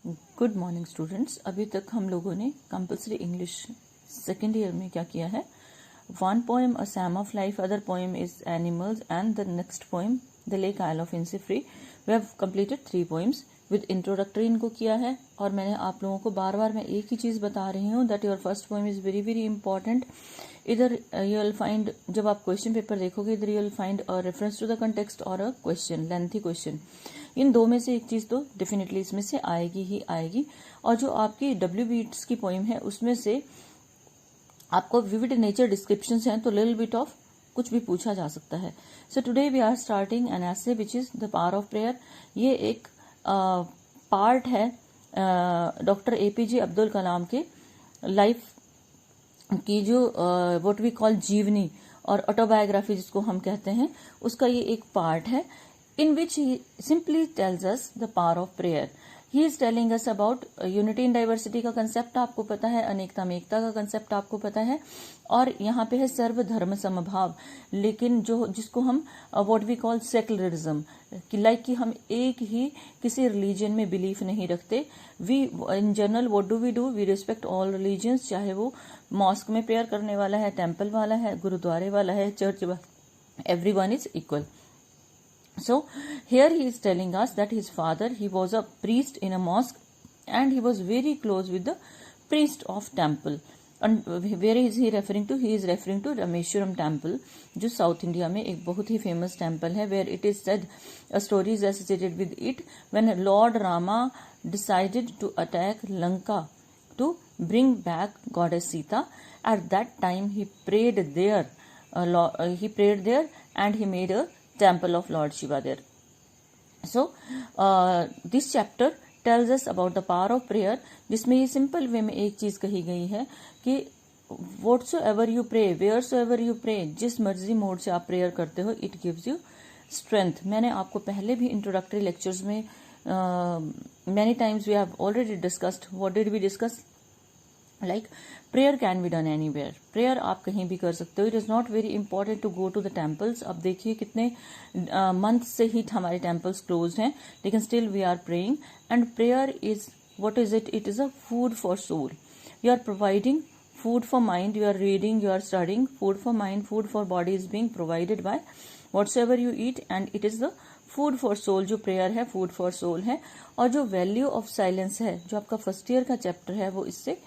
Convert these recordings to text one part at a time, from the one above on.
Good morning students. अभी तक हम लोगों ने कंपल्सरी इंग्लिश सेकेंड ईयर में क्या किया है, one poem a psalm of life, other poem is animals and the next poem the lake isle of Innisfree. We have completed 3 poems with introductory इनको किया है। और मैंने आप लोगों को बार बार मैं एक ही चीज बता रही हूँ that your first poem is very very important. इधर यू विल फाइंड, जब आप क्वेश्चन पेपर देखोगे, इधर you will find a reference to the context और अ क्वेश्चन, लेंथी क्वेश्चन। इन दो में से एक चीज तो डेफिनेटली इसमें से आएगी ही आएगी। और जो आपकी डब्ल्यू बीट्स की पोइम है उसमें से आपको विविड नेचर डिस्क्रिप्शन हैं, तो लिटिल बिट ऑफ कुछ भी पूछा जा सकता है। So today we are starting an essay which is the power of prayer. ये एक पार्ट है डॉक्टर एपीजे अब्दुल कलाम के लाइफ की, जो व्हाट वी कॉल जीवनी और ऑटोबायोग्राफी जिसको हम कहते हैं, उसका ये एक पार्ट है in which he simply tells us the power of prayer. He is telling us about unity in diversity का कंसेप्ट आपको पता है, अनेकता में एकता का कंसेप्ट आपको पता है, और यहाँ पे है सर्व धर्म समभाव। लेकिन जो जिसको हम व्हाट वी कॉल सेक्युलरिज्म, कि हम एक ही किसी रिलीजन में बिलीफ नहीं रखते। We in general what do, we respect all religions, चाहे वो मॉस्क में प्रेयर करने वाला है, टेम्पल वाला है, गुरुद्वारे वाला है, चर्च वाला, everyone is equal. So here he is telling us that his father, he was a priest in a mosque and he was very close with the priest of temple. And where is he referring to? He is referring to Rameshwaram temple, जो south India में एक बहुत ही famous temple है, where it is said a story is associated with it when Lord Rama decided to attack Lanka to bring back goddess Sita. At that time he prayed there, and he made a temple of Lord Shiva there. So this chapter tells us about the power of prayer, जिसमें ये simple way में एक चीज कही गई है कि whatsoever you pray, wheresoever you pray, जिस मर्जी मोड से आप प्रेयर करते हो, it gives you strength. मैंने आपको पहले भी इंट्रोडक्टरी लेक्चर्स में many times we have already discussed. What did we discuss? Like prayer can be done anywhere. Prayer आप कहीं भी कर सकते हो. It is not very important to go to the temples. अब देखिए कितने मंथ से ही हमारे temples closed हैं, लेकिन still we are praying. And prayer is, what is it? It is a food for soul. You are providing food for mind. You are reading, you are studying. Food for mind, food for body is being provided by whatsoever you eat, and it is the food for soul. जो prayer है food for soul है. और जो value of silence है, जो आपका first year का chapter है, वो इससे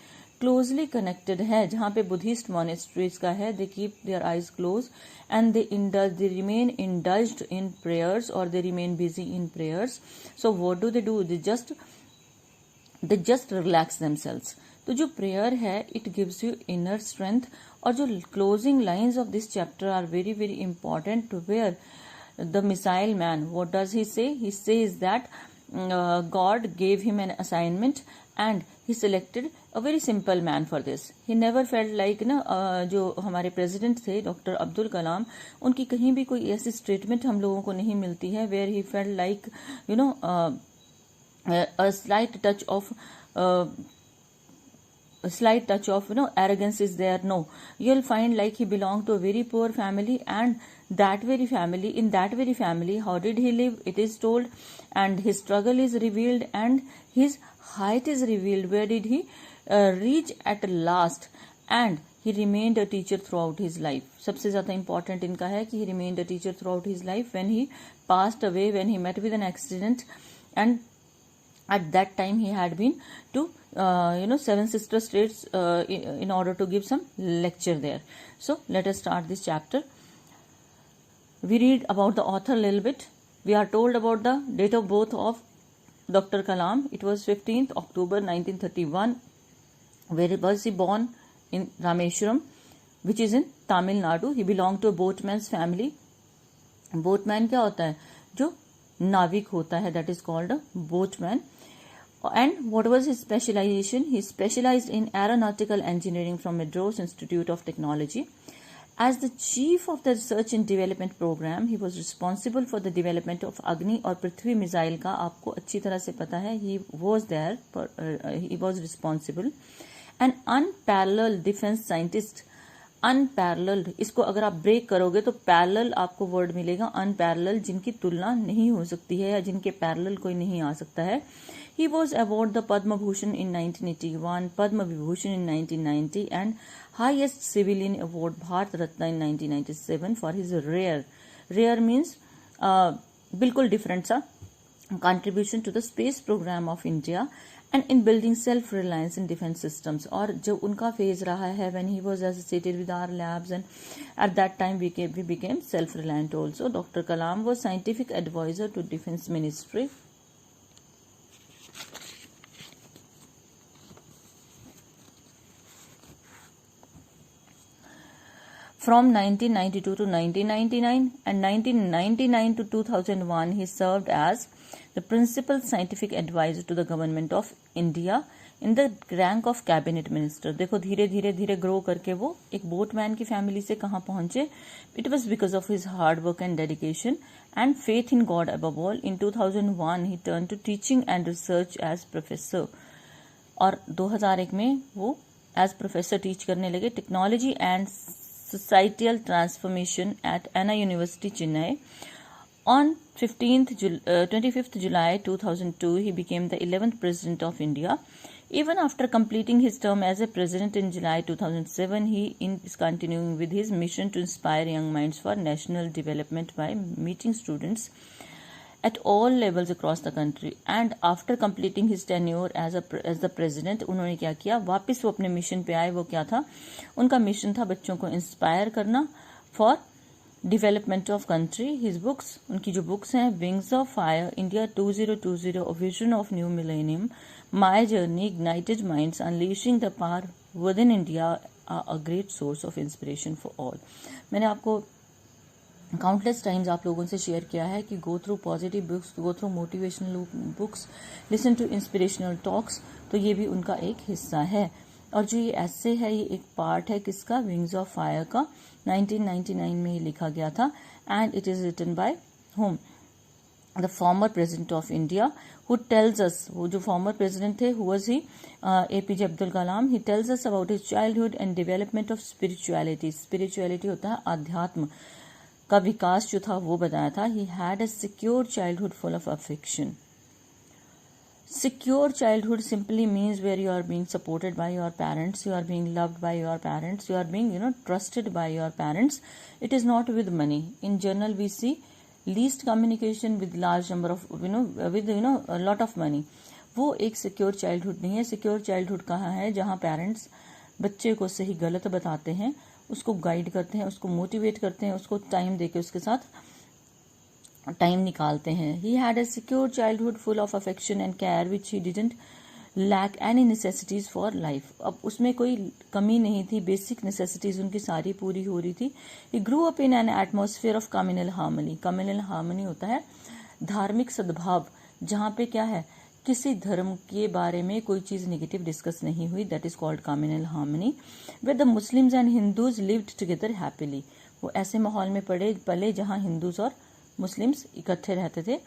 क्लोजली कनेक्टेड है, जहां पे बुद्धिस्ट मॉनेस्ट्रीज का है, they keep their eyes close and they remain indulged in prayers, और they remain busy in prayers. So what do, they just relax themselves. तो जो प्रेयर है, it gives you inner strength. और जो closing lines of this chapter are very very important. Where the missile man, what does he say? He says that God gave him an assignment and he selected a very simple man for this. He never felt like जो हमारे president थे doctor Abdul Kalam, उनकी कहीं भी कोई ऐसी statement हम लोगों को नहीं मिलती है where he felt like a slight touch of arrogance is there. No, you'll find like he belonged to a very poor family, and in that very family, how did he live? It is told, and his struggle is revealed, and his height is revealed. Where did he reach at last? And he remained a teacher throughout his life. सबसे ज्यादा important इनका है कि he remained a teacher throughout his life. When he passed away, when he met with an accident, and at that time he had been to Seven Sister States in order to give some lecture there. So let us start this chapter. We read about the author a little bit. We are told about the date of birth of Dr. Kalam. It was 15th October 1931. Where was he born? In Rameshwaram, which is in Tamil Nadu. He belonged to a boatman's family. Boatman क्या होता है? जो नाविक होता है, that is called a boatman. And what was his specialization? He specialized in aeronautical engineering from Madras Institute of Technology. As the chief of the research and development program, he was responsible for the development of Agni और पृथ्वी missile का आपको अच्छी तरह से पता है. He was there, he was responsible. An unparalleled defense scientist. Unparalleled, इसको अगर आप ब्रेक करोगे तो पैरेलल आपको वर्ड मिलेगा. अनपैरेलल, जिनकी तुलना नहीं हो सकती है या जिनके पैरेलल कोई नहीं आ सकता है. He was awarded the Padma Bhushan in 1981, Padma Vibhushan in 1990 and highest civilian award Bharat Ratna in 1997 for his rare means बिल्कुल different सा contribution to the space program of India and in building self-reliance in defense systems. और जो उनका phase रहा है when he was associated with our labs and at that time we became self-reliant also. Dr. Kalam was scientific advisor to Defense Ministry. From 1992 to 1999 and 1999 to 2001 he served as the principal scientific advisor to the government of India in the rank of cabinet minister. देखो धीरे धीरे grow करके वो एक boatman की family से कहाँ पहुंचे. It was because of his hard work and dedication and faith in God above all. In 2001 he turned to teaching and research as professor. और 2001 में वो as professor teach करने लगे technology and societal transformation at Anna University, Chennai. On 25th July 2002, he became the 11th President of India. Even after completing his term as a President in July 2007, he is continuing with his mission to inspire young minds for national development by meeting students at all levels across the country. And after completing his tenure as the president, उन्होंने क्या किया, वापस वो अपने mission पे आए. वो क्या था, उनका मिशन था बच्चों को इंस्पायर करना for development of country. His books, उनकी जो बुक्स हैं, wings of fire, India 2020, a vision of new millennium, my journey, ignited minds, unleashing the power within India are a great source of inspiration for all. मैंने आपको countless times आप लोगों से share किया है कि go through positive books, go through motivational books, listen to inspirational talks. तो ये भी उनका एक हिस्सा है. और जो ये ऐसे है, ये एक पार्ट है किसका, विंग्स ऑफ फायर का. 1999 में ये लिखा गया था and it is written by home, the former president of India, who tells us, वो जो फॉर्मर प्रेसिडेंट थे, who was he, APJ Abdul Kalam. He tells us about his childhood and development of spirituality. Spirituality होता है आध्यात्म का विकास जो था वो बताया था. He had a secure childhood full of affection. Secure childhood simply means where you are being supported by your parents, you are being loved by your parents, you are being, trusted by your parents. It is not with money. In general, we see least communication with large number of, with a lot of money. वो एक secure childhood नहीं है. Secure childhood कहाँ है, जहाँ parents बच्चे को सही गलत बताते हैं, उसको गाइड करते हैं, उसको मोटिवेट करते हैं, उसको टाइम देके उसके साथ टाइम निकालते हैं. He had a secure childhood full of affection and care which he didn't lack any necessities for life. अब उसमें कोई कमी नहीं थी, बेसिक नेसेसिटीज उनकी सारी पूरी हो रही थी. He grew up in an atmosphere of communal harmony. Communal harmony होता है धार्मिक सद्भाव, जहाँ पे क्या है, किसी धर्म के बारे में कोई चीज नेगेटिव डिस्कस नहीं हुई. That is called communal harmony, where the Muslims and Hindus lived together happily. वो ऐसे माहौल में पले जहाँ हिंदूज और मुस्लिम्स इकट्ठे रहते थे.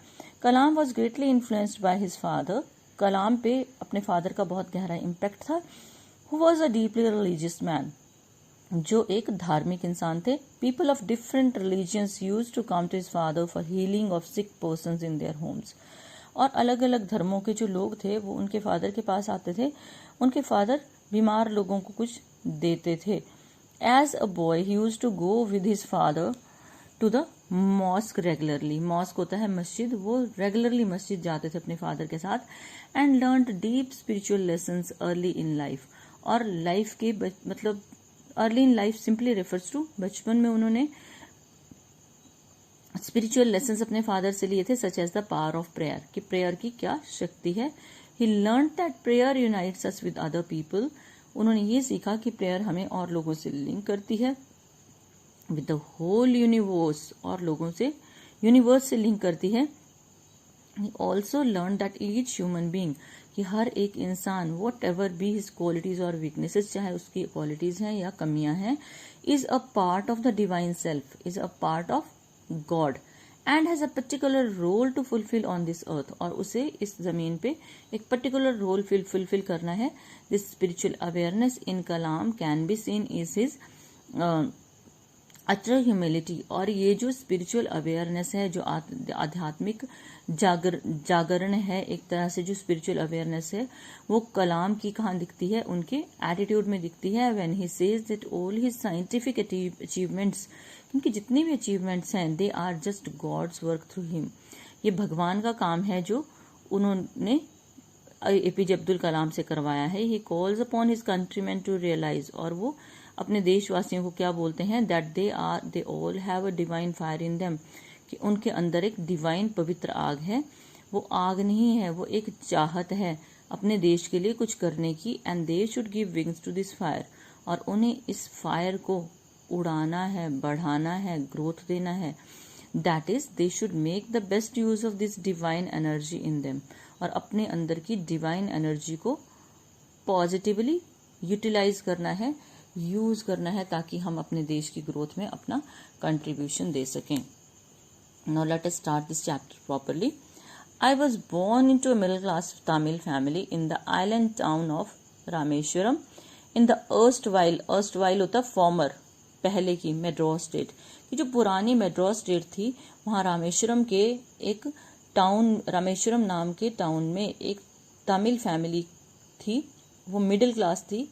Kalam was greatly influenced by his father. Kalam पे अपने फादर का बहुत गहरा इम्पैक्ट था. Who was a deeply religious man, जो एक धार्मिक इंसान थे. People of different religions used to come to his father for healing of sick persons in their homes. और अलग अलग धर्मों के जो लोग थे वो उनके फादर के पास आते थे. उनके फादर बीमार लोगों को कुछ देते थे. As a boy he used to go with his father to the mosque regularly. Mosque होता है मस्जिद. वो रेगुलरली मस्जिद जाते थे अपने फादर के साथ. And learned deep spiritual lessons early in life. और लाइफ के मतलब early in life simply refers to बचपन में उन्होंने स्पिरिचुअल लेसन्स अपने फादर से लिए थे, such as the power of prayer, कि प्रेयर की क्या शक्ति है. He learn that prayer unites us with other people. उन्होंने ये सीखा कि प्रेयर हमें और लोगों से लिंक करती है, विद द होल यूनिवर्स, और लोगों से यूनिवर्स से लिंक करती है. He also learn that each human being, कि हर एक इंसान whatever be his qualities और वीकनेसेस, चाहे उसकी क्वालिटीज हैं या कमियां हैं, is a part of the divine self, is a part of God and has a particular role to fulfil on this earth. और उसे इस जमीन पे एक पर्टिकुलर रोल फुलफिल करना है. This spiritual awareness in Kalam can be seen is his utter humility, और ये जो स्पिरिचुअल अवेयरनेस है, जो आध्यात्मिक जागरण है, एक तरह से जो स्पिरिचुअल अवेयरनेस है, वो कलाम की कहाँ दिखती है, उनके एटीट्यूड में दिखती है। When he says that all his scientific achievements, उनके जितने भी अचीवमेंट्स हैं, they are just God's work through him, ये भगवान का काम है जो उन्होंने एपीजे अब्दुल कलाम से करवाया है। He calls upon his countryman to realise, और वो अपने देशवासियों को क्या बोलते हैं, that they all have a divine fire in them, कि उनके अंदर एक डिवाइन पवित्र आग है। वो आग नहीं है, वो एक चाहत है अपने देश के लिए कुछ करने की। And they should give wings to this fire, और उन्हें इस फायर को उड़ाना है, बढ़ाना है, ग्रोथ देना है। That is they should make the best use of this divine energy in them, और अपने अंदर की डिवाइन एनर्जी को पॉजिटिवली यूटिलाइज करना है, यूज करना है, ताकि हम अपने देश की ग्रोथ में अपना कंट्रीब्यूशन दे सकें। Now let us start this chapter properly. I was born into a middle class Tamil family in the island town of Rameshwaram in the erstwhile होता former, पहले की Madras state, ये जो पुरानी Madras स्टेट थी, वहाँ रामेश्वरम के एक टाउन, रामेश्वरम नाम के टाउन में एक तमिल फैमिली थी, वो मिडिल क्लास थी,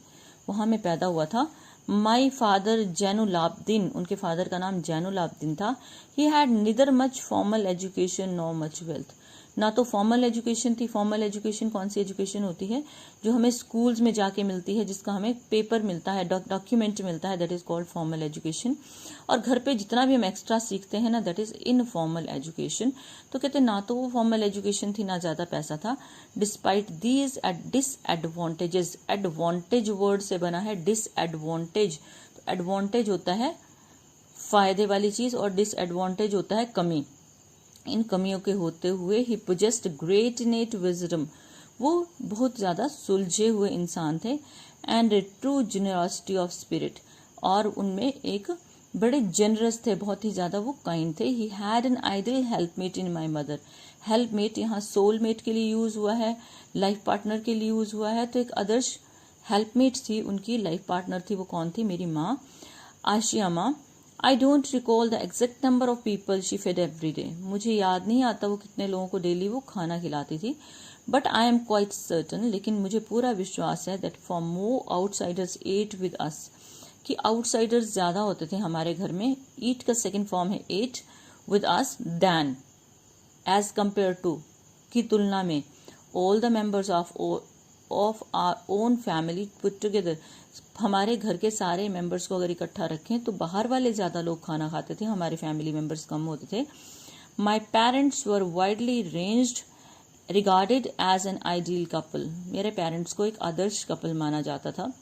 वहाँ में पैदा हुआ था। माई फादर जैनुलाब्दीन, उनके फादर का नाम जैनुलाब्दीन था। He had neither much formal education nor much wealth, ना तो फॉर्मल एजुकेशन थी। फॉर्मल एजुकेशन कौन सी एजुकेशन होती है, जो हमें स्कूल्स में जाके मिलती है, जिसका हमें पेपर मिलता है, डॉक्यूमेंट मिलता है, that is called formal education. और घर पे जितना भी हम एक्स्ट्रा सीखते हैं ना, दैट इज इनफॉर्मल एजुकेशन। तो कहते ना तो वो फॉर्मल एजुकेशन थी, ना ज्यादा पैसा था। Despite these disadvantages, advantage word से बना है डिसएडवांटेज। तो एडवांटेज होता है फायदे वाली चीज, और डिसएडवांटेज होता है कमी। इन कमियों के होते हुए ही पोजेस्ड ग्रेट इनेट विजडम, वो बहुत ज्यादा सुलझे हुए इंसान थे। And true generosity of spirit, और उनमें एक बड़े जेनरस थे, बहुत ही ज्यादा वो काइंड थे। He had an ideal helpmate in my mother, helpmate यहाँ सोलमेट के लिए यूज हुआ है, लाइफ पार्टनर के लिए यूज हुआ है। तो एक आदर्श हेल्पमेट थी, उनकी लाइफ पार्टनर थी, वो कौन थी, मेरी माँ आशिया माँ। I don't recall the exact number of people she fed every day. मुझे याद नहीं आता वो कितने लोगों को डेली वो खाना खिलाती थी, but I am quite certain, लेकिन मुझे पूरा विश्वास है that for more outsiders ate with us, कि आउटसाइडर्स ज्यादा होते थे हमारे घर में। ईट का सेकेंड फॉर्म है ate, with us than, as compare to, की तुलना में, all the members of our own family put together, हमारे घर के सारे मेंबर्स को अगर इकट्ठा रखें तो बाहर वाले ज्यादा लोग खाना खाते थे, हमारे फैमिली मेंबर्स कम होते थे। My parents were widely ranged regarded as an ideal couple, मेरे पेरेंट्स को एक आदर्श कपल माना जाता था।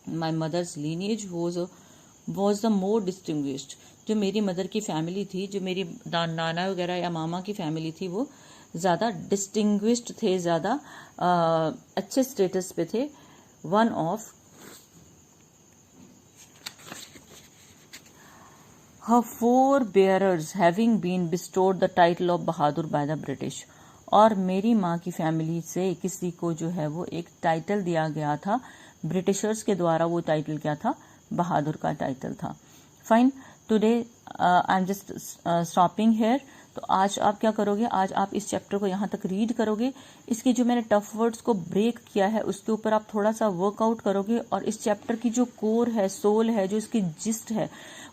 My mother's lineage was the more distinguished, जो मेरी मदर की फैमिली थी, जो मेरी नाना वगैरह या मामा की फैमिली थी, वो ज्यादा डिस्टिंग्विश्ड थे, ज्यादा अच्छे स्टेटस पे थे। One of her forebearers having been bestowed the title of Bahadur by the British, और मेरी माँ की फैमिली से किसी को जो है वो एक टाइटल दिया गया था ब्रिटिशर्स के द्वारा। वो टाइटल क्या था, बहादुर का टाइटल था। Fine, today I am just stopping here. तो आज आप क्या करोगे, आज आप इस चैप्टर को यहाँ तक रीड करोगे, इसके जो मैंने टफ वर्ड्स को ब्रेक किया है उसके ऊपर आप थोड़ा सा वर्कआउट करोगे, और इस चैप्टर की जो कोर है, सोल है, जो इसकी जिस्ट है,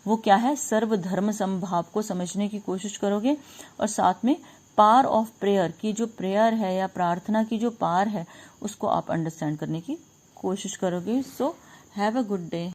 वो क्या है, सर्वधर्म समभाव को समझने की कोशिश करोगे। और साथ में पार ऑफ प्रेयर की जो प्रेयर है या प्रार्थना की जो पार है, उसको आप अंडरस्टैंड करने की कोशिश करोगे। So have a good day.